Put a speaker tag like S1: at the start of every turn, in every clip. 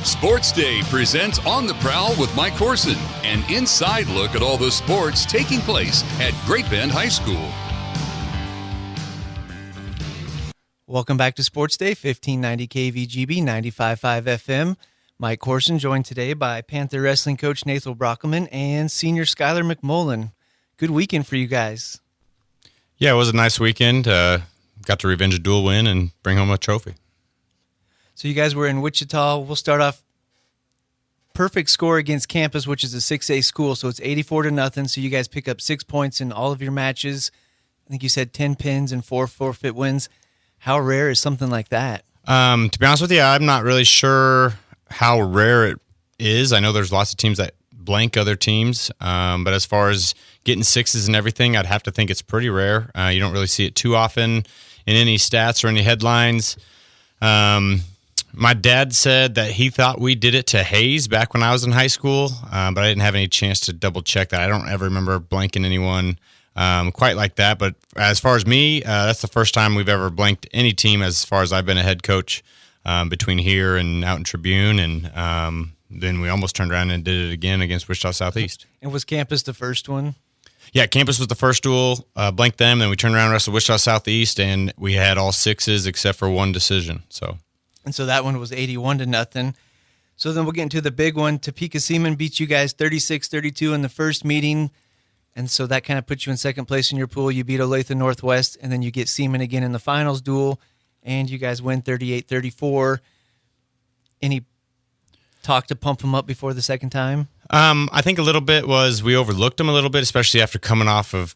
S1: Sports Day presents On the Prowl with Mike Courson, an inside look at all the sports taking place at Great Bend High School.
S2: Welcome back to Sports Day, 1590 KVGB, 95.5 FM. Mike Courson, joined today by Panther wrestling coach Nathan Broeckelman and senior Skylar McMullen. Good weekend for you guys.
S3: Yeah, it was a nice weekend. Got to revenge a dual win and bring home a trophy.
S2: So you guys were in Wichita. We'll start off perfect score against Campus, which is a 6A school. So it's 84-0. So you guys pick up 6 points in all of your matches. I think you said 10 pins and 4 forfeit wins. How rare is something like that?
S3: To be honest with you, I'm not really sure how rare it is. I know there's lots of teams that blank other teams, but as far as getting sixes and everything, I'd have to think it's pretty rare. You don't really see it too often in any stats or any headlines. My dad said that he thought we did it to Hayes back when I was in high school, but I didn't have any chance to double check that. I don't ever remember blanking anyone quite like that. But as far as me, that's the first time we've ever blanked any team as far as I've been a head coach between here and out in Tribune. And then we almost turned around and did it again against Wichita Southeast. And
S2: was Campus the first one?
S3: Yeah, Campus was the first duel, blanked them, then we turned around and wrestled Wichita Southeast, and we had all sixes except for one decision.
S2: And so that one was 81-0. So then we'll get into the big one. Topeka Seaman beat you guys 36-32 in the first meeting, and so that kind of puts you in second place in your pool. You beat Olathe Northwest, and then you get Seaman again in the finals duel, and you guys win 38-34. Any talk to pump them up before the second time?
S3: I think a little bit was we overlooked them a little bit, especially after coming off of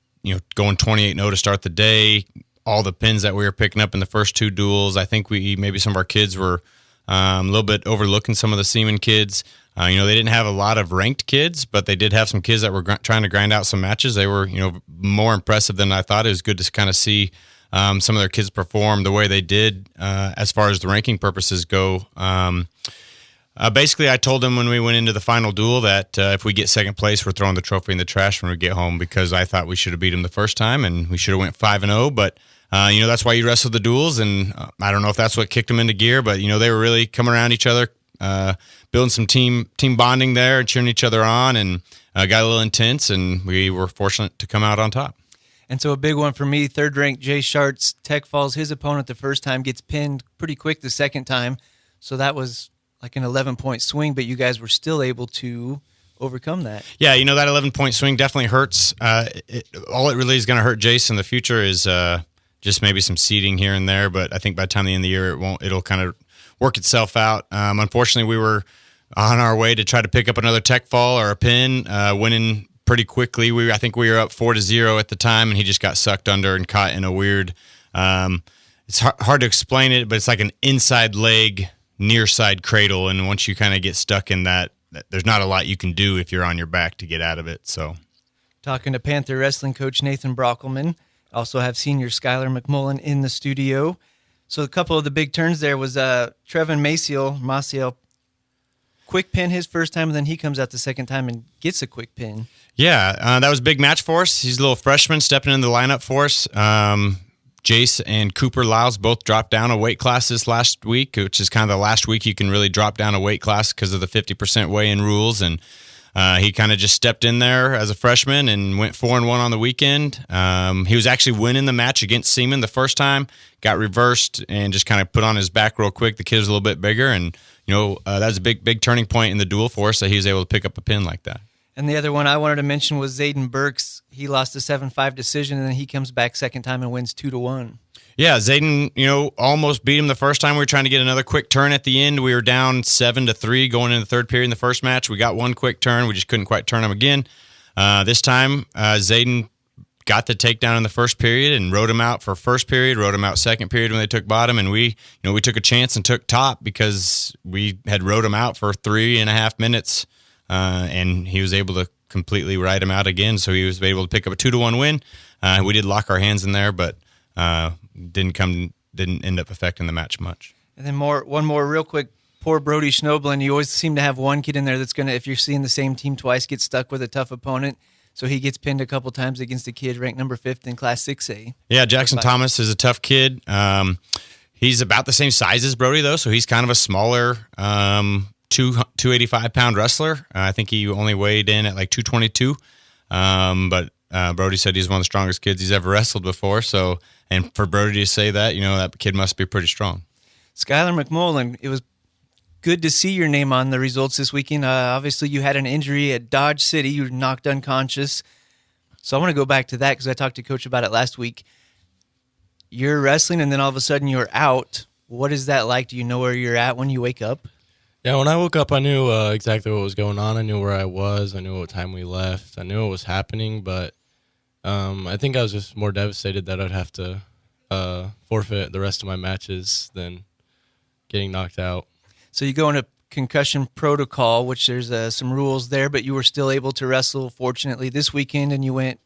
S3: going 28-0 to start the day. All the pins that we were picking up in the first two duels, I think maybe some of our kids were a little bit overlooking some of the Seaman kids. They didn't have a lot of ranked kids, but they did have some kids that were trying to grind out some matches. They were more impressive than I thought. It was good to kind of see some of their kids perform the way they did as far as the ranking purposes go. Basically, I told them when we went into the final duel that if we get second place, we're throwing the trophy in the trash when we get home, because I thought we should have beat them the first time and we should have went 5-0. But that's why you wrestle the duels, and I don't know if that's what kicked them into gear. But they were really coming around each other, building some team bonding there, and cheering each other on, and got a little intense, and we were fortunate to come out on top.
S2: And so a big one for me, third-ranked Jay Schartz, Tech falls his opponent the first time, gets pinned pretty quick the second time. So that was like an 11-point swing, but you guys were still able to overcome that. Yeah,
S3: that 11-point swing definitely hurts. All it really is going to hurt Jace in the future is just maybe some seeding here and there, but I think by the time the end of the year, it'll kind of work itself out. Unfortunately, we were on our way to try to pick up another Tech fall or a pin, winning pretty quickly. I think we were up 4-0 at the time, and he just got sucked under and caught in a weird, it's hard to explain it, but it's like an inside leg near side cradle, and once you kind of get stuck in that, there's not a lot you can do if you're on your back to get out of it. So,
S2: talking to Panther wrestling coach Nathan Broeckelman, also have senior Skylar McMullen in the studio. So a couple of the big turns there was Trevin Maciel, quick pin his first time, and then he comes out the second time and gets a quick pin. Yeah,
S3: that was a big match for us. He's a little freshman stepping into the lineup for us. Jace and Cooper Lyles both dropped down a weight class this last week, which is kind of the last week you can really drop down a weight class because of the 50% weigh-in rules. And he kind of just stepped in there as a freshman and went 4-1 on the weekend. He was actually winning the match against Seaman the first time, got reversed and just kind of put on his back real quick. The kid was a little bit bigger, and that was a big turning point in the duel for us that he was able to pick up a pin like that.
S2: And the other one I wanted to mention was Zayden Burks. He lost a 7-5 decision, and then he comes back second time and wins 2-1.
S3: Yeah, Zayden, almost beat him the first time. We were trying to get another quick turn at the end. We were down 7-3 going into the third period in the first match. We got one quick turn. We just couldn't quite turn him again. This time, Zayden got the takedown in the first period and rode him out for first period, rode him out second period when they took bottom, and we took a chance and took top because we had rode him out for 3.5 minutes. And he was able to completely ride him out again, so he was able to pick up a 2-1 win. We did lock our hands in there, but didn't end up affecting the match much.
S2: And then one more real quick. Poor Brody Schnoblin. You always seem to have one kid in there that's going to, if you're seeing the same team twice, get stuck with a tough opponent. So he gets pinned a couple times against a kid ranked number 5th in Class 6A.
S3: Yeah, Jackson Thomas is a tough kid. He's about the same size as Brody, though, so he's kind of a smaller 285-pound wrestler. I think he only weighed in at like 222. But Brody said he's one of the strongest kids he's ever wrestled before. So, and for Brody to say that, that kid must be pretty strong.
S2: Skylar McMullen, it was good to see your name on the results this weekend. Obviously, you had an injury at Dodge City. You were knocked unconscious. So I want to go back to that because I talked to Coach about it last week. You're wrestling, and then all of a sudden you're out. What is that like? Do you know where you're at when you wake up?
S4: Yeah, when I woke up, I knew exactly what was going on. I knew where I was. I knew what time we left. I knew what was happening, but I think I was just more devastated that I'd have to forfeit the rest of my matches than getting knocked out.
S2: So you go into concussion protocol, which there's some rules there, but you were still able to wrestle, fortunately, this weekend, and you went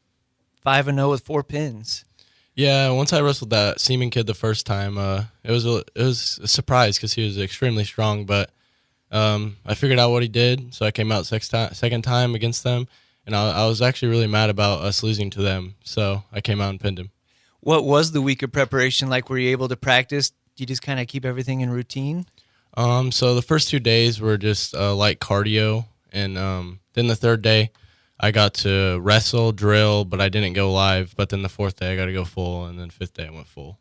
S2: 5-0 with 4 pins.
S4: Yeah, once I wrestled that Seaman kid the first time, it was a surprise because he was extremely strong, but I figured out what he did, so I came out second time against them, and I was actually really mad about us losing to them, so I came out and pinned him.
S2: What was the week of preparation like? Were you able to practice? Do you just kind of keep everything in routine?
S4: So the first 2 days were just light cardio, and then the third day I got to wrestle, drill, but I didn't go live. But then the fourth day I got to go full, and then fifth day I went full.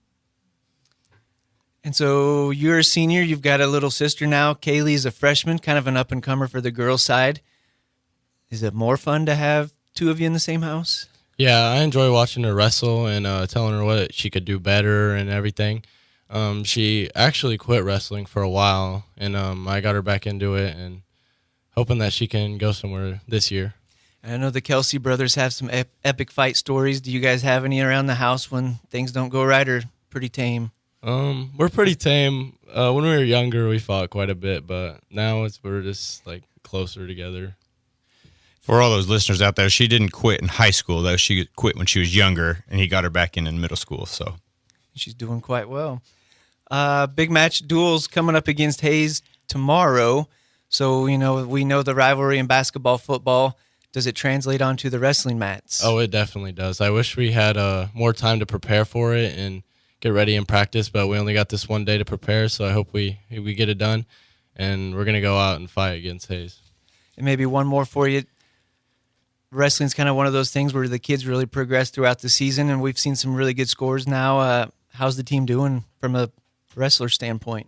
S2: And so you're a senior. You've got a little sister now. Kaylee's a freshman, kind of an up-and-comer for the girls' side. Is it more fun to have 2 of you in the same house?
S4: Yeah, I enjoy watching her wrestle and telling her what she could do better and everything. She actually quit wrestling for a while, and I got her back into it and hoping that she can go somewhere this year.
S2: I know the Kelsey brothers have some epic fight stories. Do you guys have any around the house when things don't go right, or pretty tame?
S4: We're pretty tame. When we were younger, we fought quite a bit, but now we're just like closer together.
S3: For all those listeners out there, she didn't quit in high school, though. She quit when she was younger, and he got her back in middle school. So
S2: she's doing quite well. Big match duels coming up against Hayes tomorrow. So, we know the rivalry in basketball, football. Does it translate onto the wrestling mats?
S4: Oh, it definitely does. I wish we had more time to prepare for it and get ready in practice, but we only got this one day to prepare, so I hope we get it done, and we're going to go out and fight against Hayes.
S2: And maybe one more for you. Wrestling's kind of one of those things where the kids really progress throughout the season, and we've seen some really good scores now. How's the team doing from a wrestler standpoint?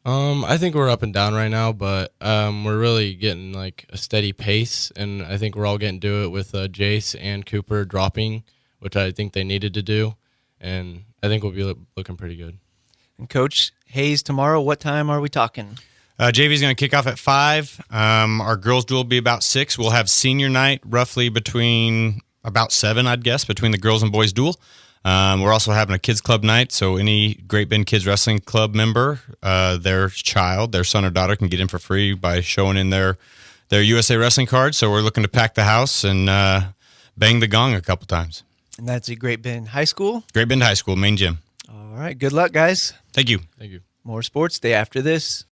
S4: I think we're up and down right now, but we're really getting like a steady pace, and I think we're all getting to do it with Jace and Cooper dropping, which I think they needed to do, and I think we'll be looking pretty good. And
S2: Coach, Hayes tomorrow, what time are we talking?
S3: JV's going to kick off at 5. Our girls' duel will be about 6. We'll have senior night roughly between about 7, I'd guess, between the girls and boys' duel. We're also having a kids club night, so any Great Bend Kids Wrestling Club member, their son or daughter, can get in for free by showing in their USA Wrestling card. So we're looking to pack the house and bang the gong a couple times.
S2: And that's at Great Bend High School?
S3: Great Bend High School, main gym.
S2: All right, good luck, guys.
S3: Thank you.
S4: Thank you.
S2: More sports day after this.